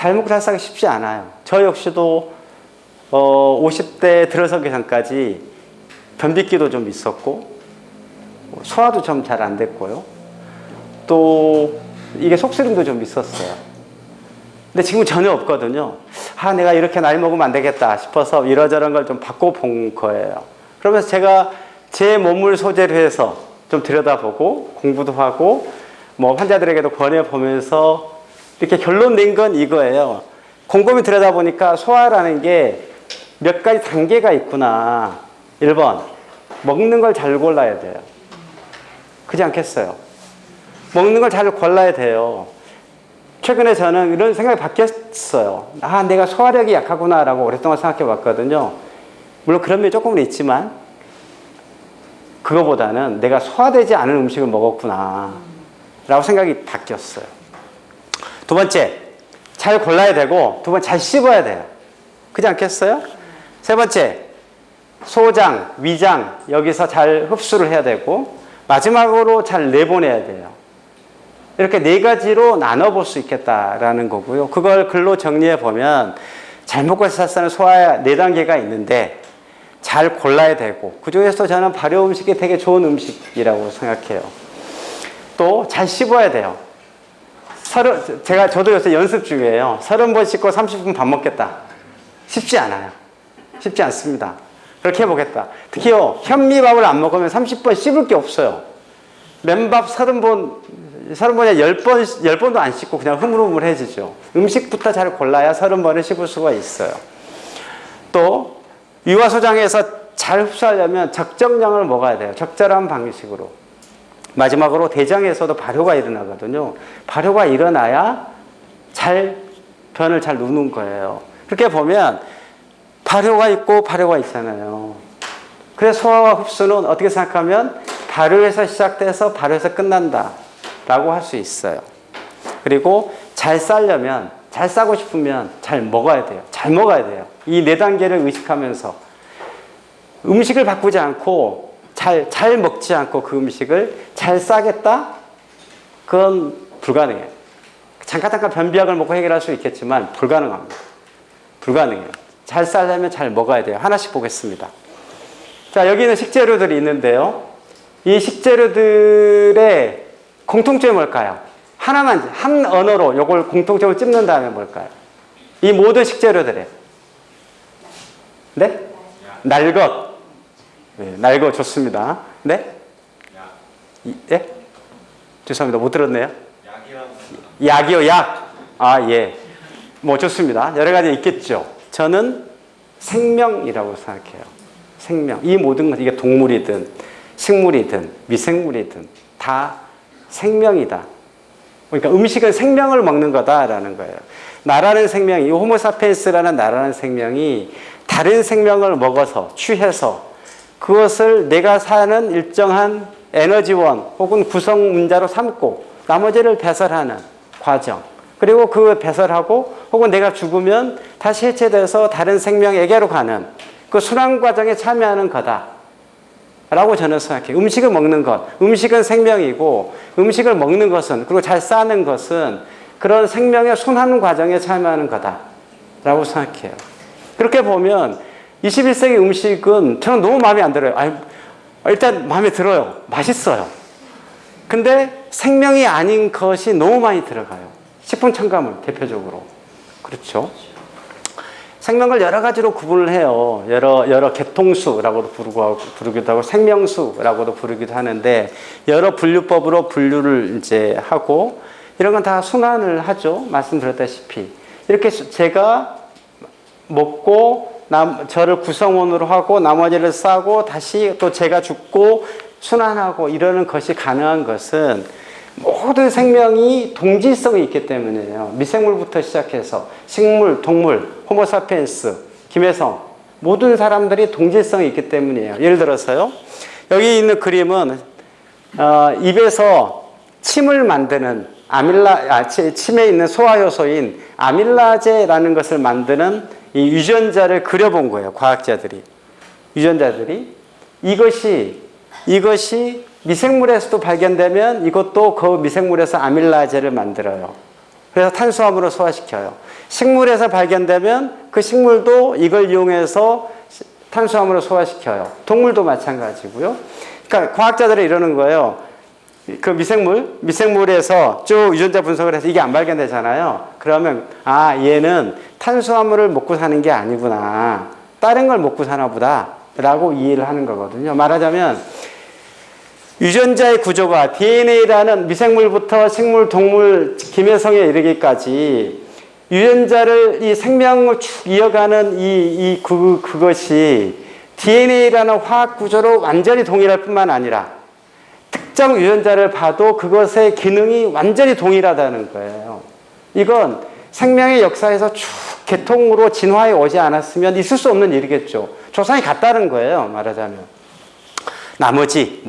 잘 먹고 잘 살기 쉽지 않아요. 저 역시도 50대 들어서기 전까지 변비기도 좀 있었고 소화도 좀 잘 안 됐고요. 또 이게 속쓰림도 좀 있었어요. 근데 지금은 전혀 없거든요. 내가 이렇게 나이 먹으면 안 되겠다 싶어서 이러저런 걸 좀 바꿔본 거예요. 그러면서 제가 제 몸을 소재로 해서 좀 들여다보고 공부도 하고 뭐 환자들에게도 권해보면서 이렇게 결론 낸 건 이거예요. 곰곰이 들여다보니까 소화라는 게 몇 가지 단계가 있구나. 1번, 먹는 걸 잘 골라야 돼요. 그렇지 않겠어요? 먹는 걸 잘 골라야 돼요. 최근에 저는 이런 생각이 바뀌었어요. 내가 소화력이 약하구나 라고 오랫동안 생각해 봤거든요. 물론 그런 면이 조금은 있지만 그거보다는 내가 소화되지 않은 음식을 먹었구나 라고 생각이 바뀌었어요. 두 번째, 잘 골라야 되고 두 번 잘 씹어야 돼요. 그렇지 않겠어요? 세 번째, 소장, 위장 여기서 잘 흡수를 해야 되고 마지막으로 잘 내보내야 돼요. 이렇게 네 가지로 나눠볼 수 있겠다라는 거고요. 그걸 글로 정리해 보면 잘 먹고 잘 사는 소화 4단계가 있는데 잘 골라야 되고 그중에서 저는 발효 음식이 되게 좋은 음식이라고 생각해요. 또 잘 씹어야 돼요. 저도 요새 연습 중이에요. 30번 씹고 30분 밥 먹겠다. 쉽지 않아요. 쉽지 않습니다. 그렇게 해보겠다. 특히요, 현미밥을 안 먹으면 30번 씹을 게 없어요. 맨밥 30번에 10번도 안 씹고 그냥 흐물흐물해지죠. 음식부터 잘 골라야 30번을 씹을 수가 있어요. 또, 위화소장에서 잘 흡수하려면 적정량을 먹어야 돼요. 적절한 방식으로. 마지막으로 대장에서도 발효가 일어나거든요. 발효가 일어나야 변을 잘 누는 거예요. 그렇게 보면 발효가 있고 발효가 있잖아요. 그래서 소화와 흡수는 어떻게 생각하면 발효에서 시작돼서 발효에서 끝난다 라고 할 수 있어요. 그리고 잘 싸려면, 잘 싸고 싶으면 잘 먹어야 돼요. 잘 먹어야 돼요. 이 4단계를 의식하면서 음식을 바꾸지 않고 잘 먹지 않고 그 음식을 잘 싸겠다? 그건 불가능해요. 잠깐 변비약을 먹고 해결할 수 있겠지만 불가능합니다. 불가능해요. 잘 싸려면 잘 먹어야 돼요. 하나씩 보겠습니다. 자, 여기는 식재료들이 있는데요. 이 식재료들의 공통점이 뭘까요? 한 언어로 이걸 공통점을 찝는 다음에 뭘까요? 이 모든 식재료들의. 네? 날것. 네, 날것 좋습니다. 네? 예? 죄송합니다. 못 들었네요. 약이요, 약. 예. 뭐 좋습니다. 여러 가지 있겠죠. 저는 생명이라고 생각해요. 생명. 이 모든 것, 이게 동물이든 식물이든 미생물이든 다 생명이다. 그러니까 음식은 생명을 먹는 거다라는 거예요. 나라는 생명이, 호모사피엔스라는 나라는 생명이 다른 생명을 먹어서 취해서 그것을 내가 사는 일정한 에너지원 혹은 구성 문자로 삼고 나머지를 배설하는 과정. 그리고 그 배설하고 혹은 내가 죽으면 다시 해체돼서 다른 생명에게로 가는 그 순환 과정에 참여하는 거다 라고 저는 생각해요. 음식을 먹는 것, 음식은 생명이고 음식을 먹는 것은, 그리고 잘 싸는 것은 그런 생명의 순환 과정에 참여하는 거다 라고 생각해요. 그렇게 보면 21세기 음식은 저는 너무 마음에 안 들어요. 일단 마음에 들어요. 맛있어요. 근데 생명이 아닌 것이 너무 많이 들어가요. 식품 첨가물 대표적으로. 그렇죠. 생명을 여러 가지로 구분을 해요. 여러 계통수라고도 부르기도 하고 생명수라고도 부르기도 하는데 여러 분류법으로 분류를 이제 하고 이런 건 다 순환을 하죠. 말씀드렸다시피. 이렇게 제가 먹고 저를 구성원으로 하고 나머지를 싸고 다시 또 제가 죽고 순환하고 이러는 것이 가능한 것은 모든 생명이 동질성이 있기 때문이에요. 미생물부터 시작해서 식물, 동물, 호모사피엔스, 김혜성 모든 사람들이 동질성이 있기 때문이에요. 예를 들어서요. 여기 있는 그림은 입에서 침을 만드는 침에 있는 소화효소인 아밀라제라는 것을 만드는 이 유전자를 그려본 거예요. 과학자들이. 유전자들이. 이것이 미생물에서도 발견되면 이것도 그 미생물에서 아밀라제를 만들어요. 그래서 탄수화물을 소화시켜요. 식물에서 발견되면 그 식물도 이걸 이용해서 탄수화물을 소화시켜요. 동물도 마찬가지고요. 그러니까 과학자들이 이러는 거예요. 그 미생물에서 쭉 유전자 분석을 해서 이게 안 발견되잖아요. 그러면 얘는 탄수화물을 먹고 사는 게 아니구나. 다른 걸 먹고 사나 보다 라고 이해를 하는 거거든요. 말하자면 유전자의 구조가 DNA라는 미생물부터 식물, 동물, 김혜성에 이르기까지 유전자를 이 생명을 쭉 이어가는 그것이 DNA라는 화학 구조로 완전히 동일할 뿐만 아니라 특정 유전자를 봐도 그것의 기능이 완전히 동일하다는 거예요. 이건 생명의 역사에서 쭉 계통으로 진화해 오지 않았으면 있을 수 없는 일이겠죠. 조상이 같다는 거예요, 말하자면. 나머지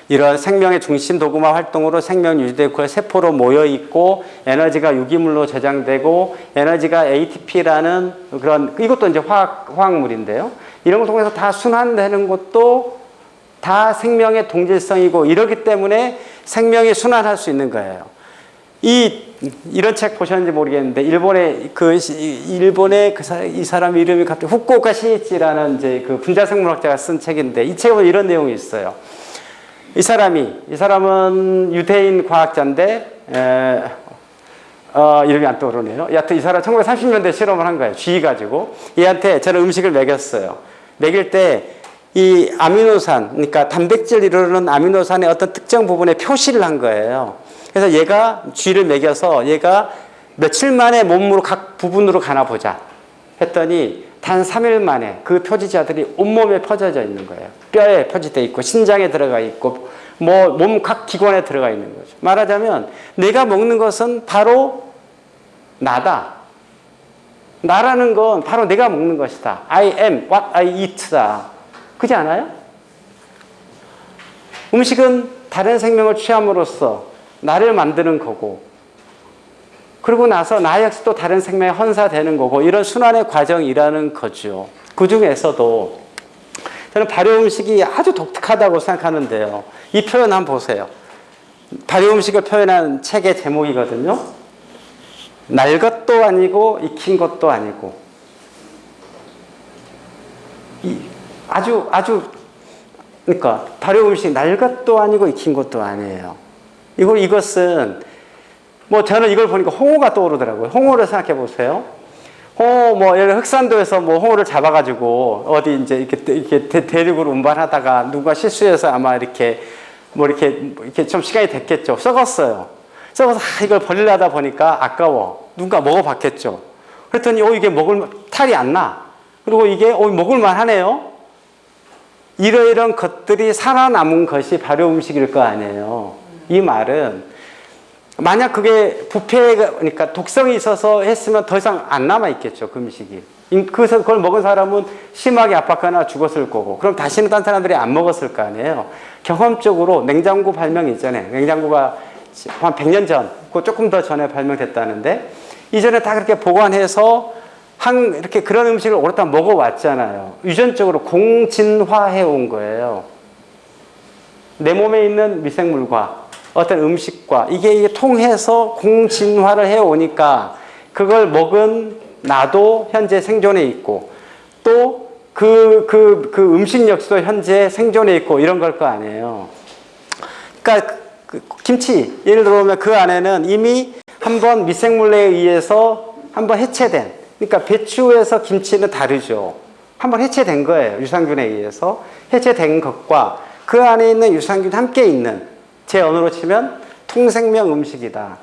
이런 생명의 중심 도구마 활동으로 생명 유지되고 세포로 모여 있고 에너지가 유기물로 저장되고 에너지가 ATP라는 그런 이것도 이제 화학물인데요. 이런 걸 통해서 다 순환되는 것도 다 생명의 동질성이고 이러기 때문에 생명이 순환할 수 있는 거예요. 이런 책 보셨는지 모르겠는데 일본의 이 사람 이름이 갑자기 후쿠오카 시니치라는 이제 그 분자생물학자가 쓴 책인데 이 책에 보면 이런 내용이 있어요. 이 사람은 유대인 과학자인데 이름이 안 떠오르네요. 여하튼 이 사람 1930년대 실험을 한 거예요. 쥐 가지고 얘한테 저는 음식을 먹였어요. 먹일 때 이 아미노산, 그러니까 단백질 이루는 아미노산의 어떤 특정 부분에 표시를 한 거예요. 그래서 얘가 쥐를 먹여서 얘가 며칠 만에 몸으로 각 부분으로 가나 보자 했더니 단 3일 만에 그 표지자들이 온몸에 퍼져져 있는 거예요. 뼈에 표지되어 있고 신장에 들어가 있고 몸 각 기관에 들어가 있는 거죠. 말하자면 내가 먹는 것은 바로 나다. 나라는 건 바로 내가 먹는 것이다. I am what I eat다. 그렇지 않아요? 음식은 다른 생명을 취함으로써 나를 만드는 거고 그러고 나서 나 역시 또 다른 생명에 헌사되는 거고 이런 순환의 과정이라는 거죠. 그 중에서도 저는 발효 음식이 아주 독특하다고 생각하는데요. 이 표현 한번 보세요. 발효 음식을 표현한 책의 제목이거든요. 날 것도 아니고 익힌 것도 아니고 그러니까 발효 음식 날 것도 아니고 익힌 것도 아니에요. 이것은 저는 이걸 보니까 홍어가 떠오르더라고요. 홍어를 생각해 보세요. 홍어 예를 흑산도에서 홍어를 잡아가지고 어디 이제 이렇게 대륙으로 운반하다가 누가 실수해서 아마 이렇게 좀 시간이 됐겠죠. 썩었어요. 썩어서 이걸 버리려다 보니까 아까워. 누가 먹어봤겠죠. 그랬더니 이게 탈이 안 나. 그리고 이게 먹을만 하네요. 이런 것들이 살아남은 것이 발효 음식일 거 아니에요. 이 말은 만약 그게 그러니까 독성이 있어서 했으면 더 이상 안 남아있겠죠, 그 음식이. 그래서 그걸 먹은 사람은 심하게 아팠거나 죽었을 거고, 그럼 다시는 딴 사람들이 안 먹었을 거 아니에요. 경험적으로 냉장고 발명 이전에, 냉장고가 한 100년 전, 그 조금 더 전에 발명됐다는데, 이전에 다 그렇게 보관해서 이렇게 그런 음식을 오랫동안 먹어왔잖아요. 유전적으로 공진화해 온 거예요. 내 몸에 있는 미생물과 어떤 음식과 이게 통해서 공진화를 해오니까 그걸 먹은 나도 현재 생존해 있고 또 그 음식 역시도 현재 생존해 있고 이런 걸 거 아니에요. 그러니까 김치 예를 들어보면 그 안에는 이미 한번 미생물에 의해서 한번 해체된, 그러니까 배추에서 김치는 다르죠. 한번 해체된 거예요. 유산균에 의해서 해체된 것과 그 안에 있는 유산균이 함께 있는, 제 언어로 치면 통생명 음식이다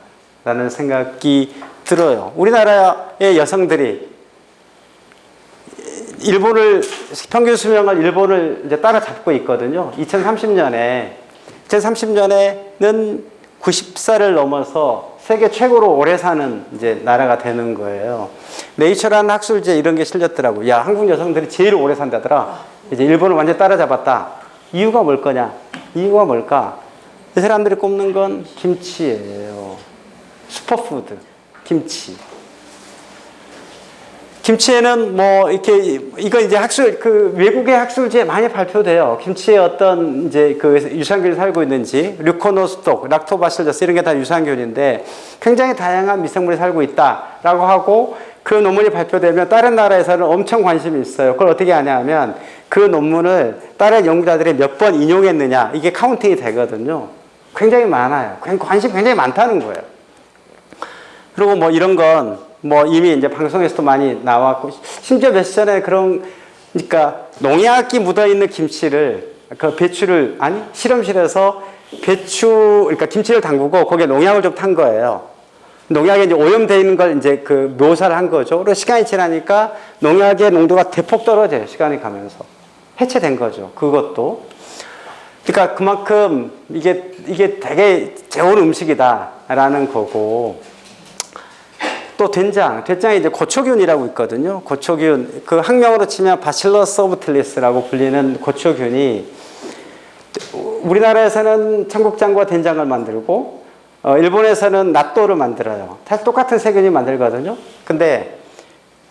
라는 생각이 들어요. 우리나라의 여성들이 평균 수명을 일본을 이제 따라잡고 있거든요. 2030년에는 90살을 넘어서 세계 최고로 오래 사는 이제 나라가 되는 거예요. 네이처라는 학술지에 이런 게 실렸더라고요. 야, 한국 여성들이 제일 오래 산다더라. 이제 일본을 완전 따라잡았다. 이유가 뭘 거냐? 이유가 뭘까? 이 사람들이 꼽는 건 김치예요. 슈퍼푸드, 김치. 김치에는 뭐 이렇게 이거 이제 학술 그 외국의 학술지에 많이 발표돼요. 김치에 어떤 이제 그 유산균이 살고 있는지 류코노스톡, 락토바실러스 이런 게 다 유산균인데 굉장히 다양한 미생물이 살고 있다라고 하고 그 논문이 발표되면 다른 나라에서는 엄청 관심이 있어요. 그걸 어떻게 하냐면 그 논문을 다른 연구자들이 몇 번 인용했느냐 이게 카운팅이 되거든요. 굉장히 많아요. 관심이 굉장히 많다는 거예요. 그리고 뭐 이런 건 뭐 이미 이제 방송에서도 많이 나왔고 심지어 며칠 전에 그런 그러니까 농약이 묻어 있는 김치를 그 배추를 아니 실험실에서 배추 그러니까 김치를 담그고 거기에 농약을 좀 탄 거예요. 농약에 이제 오염되어 있는 걸 이제 그 묘사를 한 거죠. 그리고 시간이 지나니까 농약의 농도가 대폭 떨어져요. 시간이 가면서 해체된 거죠. 그것도 그러니까 그만큼 이게 되게 좋은 음식이다라는 거고. 또 된장에 이제 고초균이라고 있거든요. 고초균, 그 학명으로 치면 바실러스 오브틸리스라고 불리는 고초균이 우리나라에서는 청국장과 된장을 만들고 일본에서는 나또를 만들어요. 사실 똑같은 세균이 만들거든요. 근데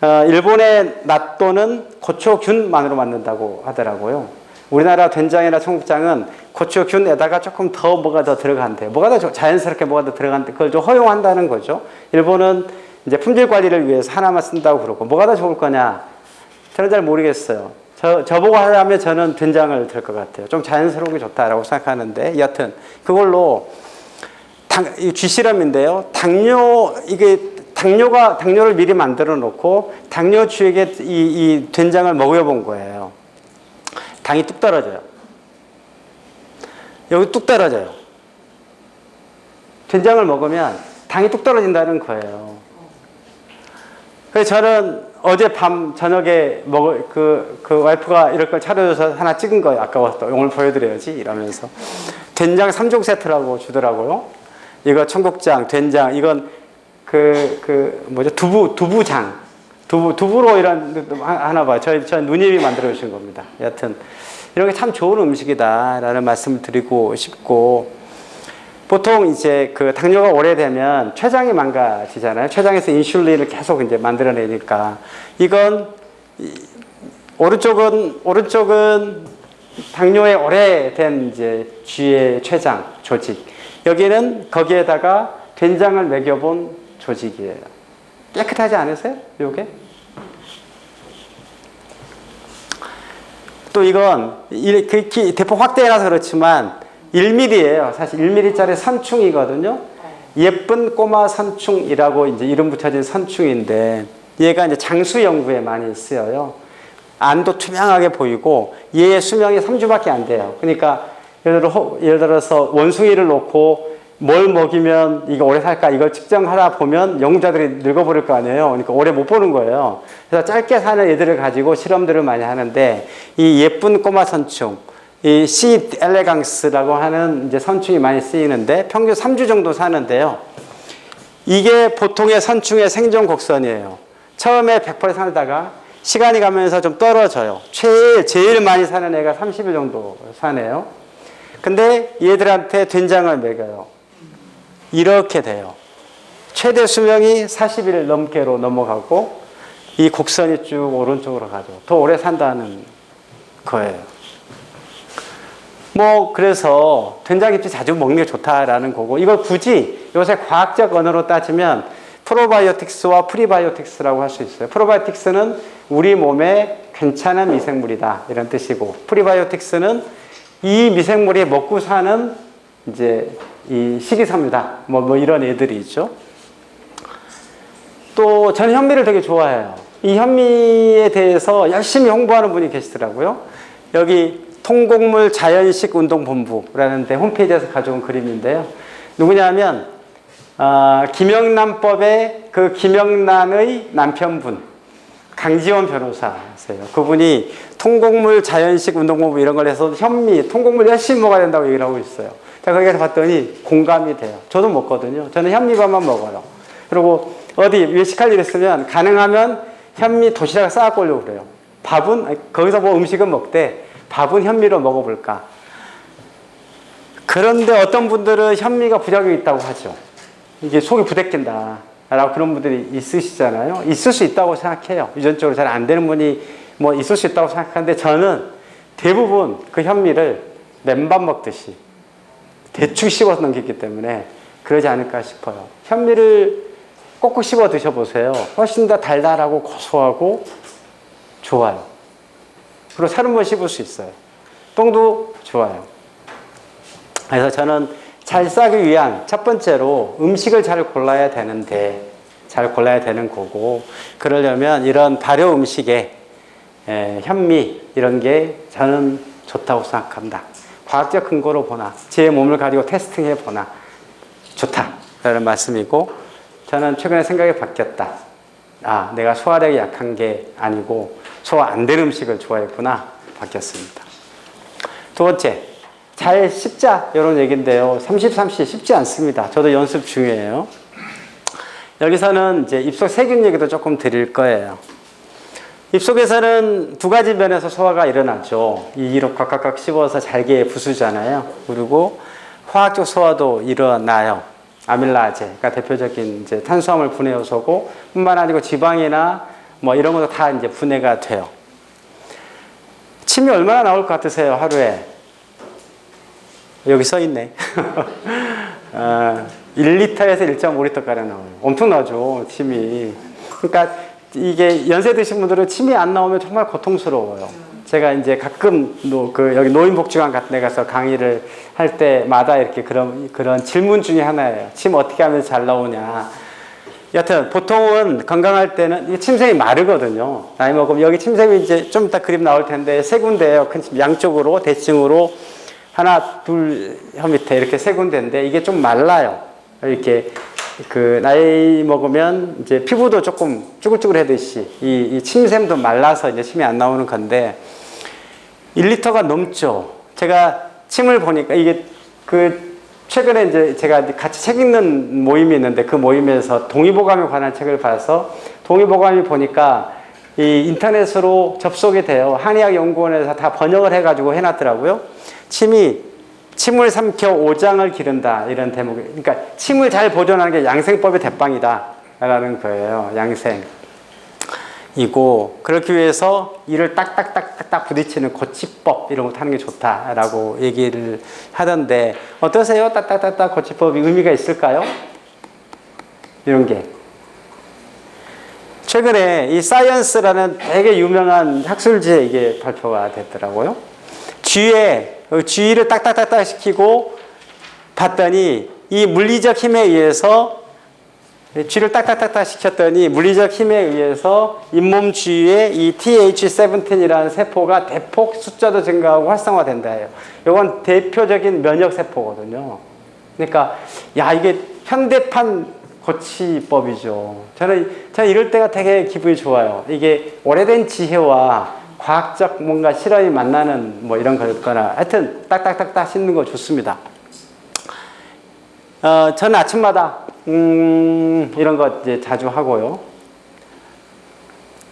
일본의 나또는 고초균만으로 만든다고 하더라고요. 우리나라 된장이나 청국장은 고초균에다가 조금 더 뭐가 더 들어간대요. 뭐가 더 자연스럽게 뭐가 더 들어간대. 그걸 좀 허용한다는 거죠. 일본은 이제 품질 관리를 위해서 하나만 쓴다고 그러고 뭐가 더 좋을 거냐? 저는 잘 모르겠어요. 저보고 하려면 저는 된장을 들 것 같아요. 좀 자연스러운 게 좋다라고 생각하는데 여하튼 그걸로 쥐실험인데요. 당뇨를 미리 만들어 놓고 당뇨주에게 이 된장을 먹여본 거예요. 당이 뚝 떨어져요. 여기 뚝 떨어져요. 된장을 먹으면 당이 뚝 떨어진다는 거예요. 그래서 저는 어젯밤 저녁에 먹을 그 와이프가 이럴 걸 차려줘서 하나 찍은 거예요. 아까워서 오늘 보여드려야지 이러면서 된장 3종 세트라고 주더라고요. 이거 청국장, 된장, 이건 두부장, 두부로 이런 하나 봐요. 저희 누님이 만들어 주신 겁니다. 여하튼 이런 게 참 좋은 음식이다라는 말씀을 드리고 싶고. 보통 이제 그 당뇨가 오래되면 췌장이 망가지잖아요. 췌장에서 인슐린을 계속 이제 만들어내니까 이건 오른쪽은 당뇨에 오래된 이제 쥐의 췌장 조직. 여기는 거기에다가 된장을 먹여본 조직이에요. 깨끗하지 않으세요? 요게? 또 이건 대폭 확대해놔서 그렇지만 1mm예요. 사실 1mm짜리 선충이거든요. 예쁜 꼬마 선충이라고 이제 이름 붙여진 선충인데 얘가 이제 장수 연구에 많이 쓰여요. 안도 투명하게 보이고 얘의 수명이 3주밖에 안 돼요. 그러니까 예를 들어서 원숭이를 놓고 뭘 먹이면 이거 오래 살까 이걸 측정하다 보면 연구자들이 늙어버릴 거 아니에요. 그러니까 오래 못 보는 거예요. 그래서 짧게 사는 애들을 가지고 실험들을 많이 하는데 이 예쁜 꼬마 선충 이 C. 엘레강스라고 하는 이제 선충이 많이 쓰이는데 평균 3주 정도 사는데요. 이게 보통의 선충의 생존 곡선이에요. 처음에 100% 살다가 시간이 가면서 좀 떨어져요. 제일 많이 사는 애가 30일 정도 사네요. 근데 얘들한테 된장을 먹여요. 이렇게 돼요. 최대 수명이 40일 넘게로 넘어가고 이 곡선이 쭉 오른쪽으로 가죠. 더 오래 산다는 거예요. 뭐 그래서 된장김치 자주 먹는 게 좋다라는 거고 이걸 굳이 요새 과학적 언어로 따지면 프로바이오틱스와 프리바이오틱스라고 할 수 있어요. 프로바이오틱스는 우리 몸에 괜찮은 미생물이다 이런 뜻이고 프리바이오틱스는 이 미생물이 먹고 사는 이제 이 식이섬유다 뭐 이런 애들이 있죠. 또 저는 현미를 되게 좋아해요. 이 현미에 대해서 열심히 홍보하는 분이 계시더라고요. 여기 통곡물 자연식 운동본부라는 데 홈페이지에서 가져온 그림인데요. 누구냐면 김영란법의 그 김영란의 남편분 강지원 변호사세요. 그분이 통곡물 자연식 운동본부 이런 걸 해서 현미, 통곡물 열심히 먹어야 된다고 얘기를 하고 있어요. 제가 거기 가서 봤더니 공감이 돼요. 저도 먹거든요. 저는 현미밥만 먹어요. 그리고 어디 외식할 일 있으면 가능하면 현미 도시락을 싸갖고 오려고 그래요. 밥은 거기서 뭐 음식은 먹되 밥은 현미로 먹어볼까. 그런데 어떤 분들은 현미가 부작용이 있다고 하죠. 이게 속이 부대낀다. 라고 그런 분들이 있으시잖아요. 있을 수 있다고 생각해요. 유전적으로 잘 안 되는 분이 뭐 있을 수 있다고 생각하는데 저는 대부분 그 현미를 맨밥 먹듯이 대충 씹어서 넘겼기 때문에 그러지 않을까 싶어요. 현미를 꼭꼭 씹어 드셔보세요. 훨씬 더 달달하고 고소하고 좋아요. 그리고 살은 번 씹을 수 있어요. 똥도 좋아요. 그래서 저는 잘 싸기 위한 첫 번째로 음식을 잘 골라야 되는데 잘 골라야 되는 거고 그러려면 이런 발효 음식에 현미 이런 게 저는 좋다고 생각합니다. 과학적 근거로 보나 제 몸을 가지고 테스팅해 보나 좋다라는 말씀이고 저는 최근에 생각이 바뀌었다. 아, 내가 소화력이 약한 게 아니고 소화 안 된 음식을 좋아했구나 바뀌었습니다. 두 번째, 잘 씹자 이런 얘기인데요. 30, 30 쉽지 않습니다. 저도 연습 중이에요. 여기서는 이제 입속 세균 얘기도 조금 드릴 거예요. 입속에서는 두 가지 면에서 소화가 일어나죠. 이로 꽉꽉꽉 씹어서 잘게 부수잖아요. 그리고 화학적 소화도 일어나요. 아밀라제가 대표적인 이제 탄수화물 분해 요소고 뿐만 아니고 지방이나 뭐 이런 것도 다 이제 분해가 돼요. 침이 얼마나 나올 것 같으세요, 하루에? 여기 써 있네. 1리터에서 1.5리터가량 나와요. 엄청나죠, 침이. 그러니까 이게 연세 드신 분들은 침이 안 나오면 정말 고통스러워요. 제가 이제 가끔 여기 노인복지관 같은 데 가서 강의를 할 때마다 이렇게 그런 질문 중에 하나예요. 침 어떻게 하면 잘 나오냐. 여튼 보통은 건강할 때는 침샘이 마르거든요. 나이 먹으면 여기 침샘이 이제 좀 이따 그림 나올 텐데 세 군데예요. 큰 침 양쪽으로 대칭으로 하나, 둘, 혀 밑에 이렇게 세 군데인데 이게 좀 말라요. 이렇게 그 나이 먹으면 이제 피부도 조금 쭈글쭈글하듯이 이 침샘도 말라서 이제 침이 안 나오는 건데 1리터가 넘죠. 제가 침을 보니까 이게 최근에 이제 제가 같이 책 읽는 모임이 있는데 그 모임에서 동의보감에 관한 책을 봐서 동의보감이 보니까 이 인터넷으로 접속이 돼요. 한의학연구원에서 다 번역을 해가지고 해놨더라고요. 침을 삼켜 오장을 기른다 이런 대목이. 그러니까 침을 잘 보존하는 게 양생법의 대빵이다라는 거예요. 양생이고 그렇기 위해서 이를 딱딱딱딱 부딪히는 고치법 이런 거 하는 게 좋다라고 얘기를 하던데 어떠세요? 딱딱딱딱 고치법이 의미가 있을까요? 이런 게. 최근에 이 사이언스라는 되게 유명한 학술지에 이게 발표가 됐더라고요. 쥐를 딱딱딱딱 시키고 봤더니 이 물리적 힘에 의해서 쥐를 딱딱딱딱 시켰더니 물리적 힘에 의해서 잇몸 쥐의 이 TH17이라는 세포가 대폭 숫자도 증가하고 활성화된다 해요. 이건 대표적인 면역 세포거든요. 그러니까 이게 현대판 고치법이죠. 저는 이럴 때가 되게 기분이 좋아요. 이게 오래된 지혜와 과학적 뭔가 실험이 만나는 뭐 이런 거였거나 하여튼 딱딱딱딱 씹는 거 좋습니다. 저는 아침마다 이런 거 이제 자주 하고요.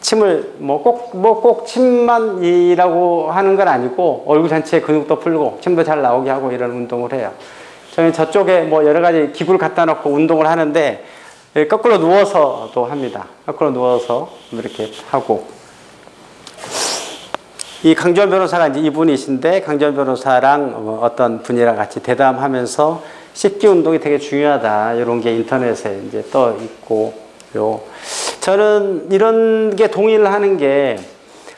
침을 꼭 침만이라고 하는 건 아니고 얼굴 전체에 근육도 풀고 침도 잘 나오게 하고 이런 운동을 해요. 저는 저쪽에 뭐 여러 가지 기구를 갖다 놓고 운동을 하는데 거꾸로 누워서도 합니다. 거꾸로 누워서 이렇게 하고. 이 강주원 변호사가 이제 이분이신데 강주원 변호사랑 어떤 분이랑 같이 대담하면서 씹기 운동이 되게 중요하다. 이런 게 인터넷에 이제 떠 있고요. 저는 이런 게 동의를 하는 게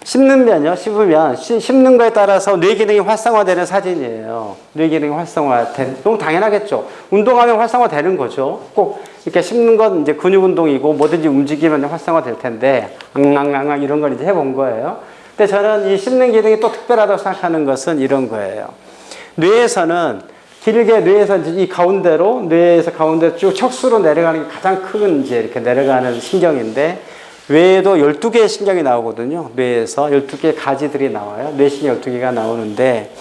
씹으면 씹는 거에 따라서 뇌 기능이 활성화되는 사진이에요. 뇌 기능이 활성화되는, 너무 당연하겠죠. 운동하면 활성화되는 거죠. 꼭 이렇게 씹는 건 이제 근육 운동이고 뭐든지 움직이면 활성화될 텐데, 앙앙앙 이런 걸 이제 해본 거예요. 근데 저는 이 씹는 기능이 또 특별하다고 생각하는 것은 이런 거예요. 뇌에서는 길게 뇌에서 이 가운데로, 뇌에서 가운데 쭉 척수로 내려가는 게 가장 큰 이제 이렇게 내려가는 신경인데, 뇌에도 12개의 신경이 나오거든요. 뇌에서 12개의 가지들이 나와요. 뇌신경 12개가 나오는데,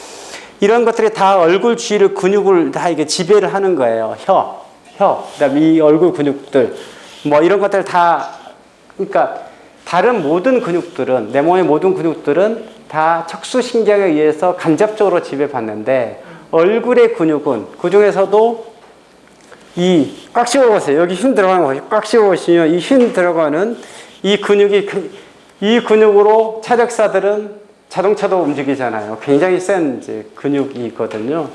이런 것들이 다 얼굴 주위를 근육을 다 이게 지배를 하는 거예요. 혀, 그다음에 이 얼굴 근육들, 뭐 이런 것들 다, 그러니까 다른 모든 근육들은, 내 몸의 모든 근육들은 다 척수신경에 의해서 간접적으로 지배받는데, 얼굴의 근육은 그 중에서도 이 꽉 씹어보세요. 여기 힘 들어가는 거 꽉 씹어보시면 이 힘 들어가는 이 근육이 이 근육으로 차력사들은 자동차도 움직이잖아요. 굉장히 센 이제 근육이 있거든요.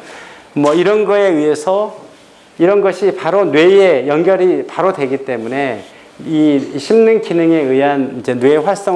뭐 이런 거에 의해서 이런 것이 바로 뇌에 연결이 바로 되기 때문에 이 심는 기능에 의한 이제 뇌 활성